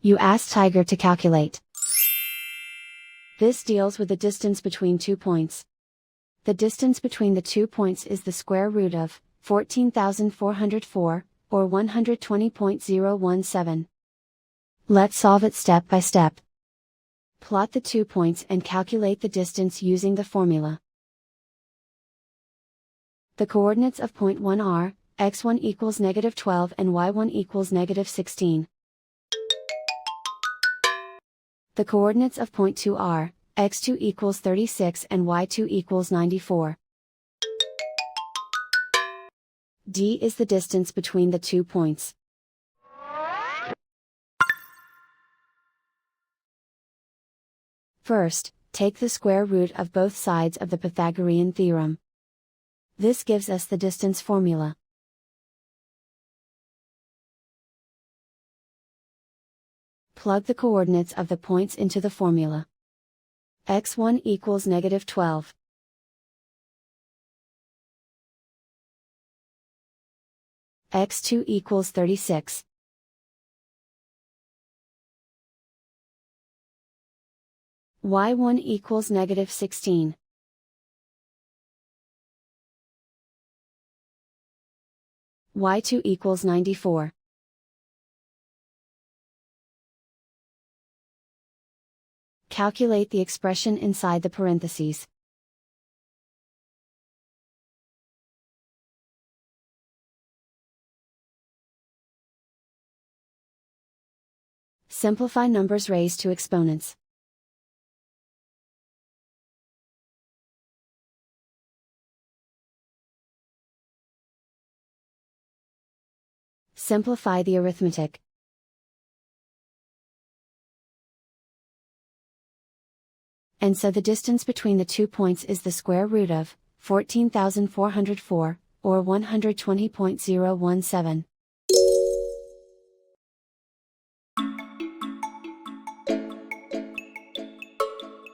You ask Tiger to calculate. This deals with the distance between 2 points. The distance between the 2 points is the square root of 14,404, or 120.017. Let's solve it step by step. Plot the 2 points and calculate the distance using the formula. The coordinates of point 1 are, x1 equals -12 and y1 equals -16. The coordinates of point 2 are, x2 equals 36 and y2 equals 94. D is the distance between the 2 points. First, take the square root of both sides of the Pythagorean theorem. This gives us the distance formula. Plug the coordinates of the points into the formula. x1 equals -12. x2 equals 36. y1 equals -16. y2 equals 94. Calculate the expression inside the parentheses. Simplify numbers raised to exponents. Simplify the arithmetic. And so the distance between the 2 points is the square root of 14,404, or 120.017.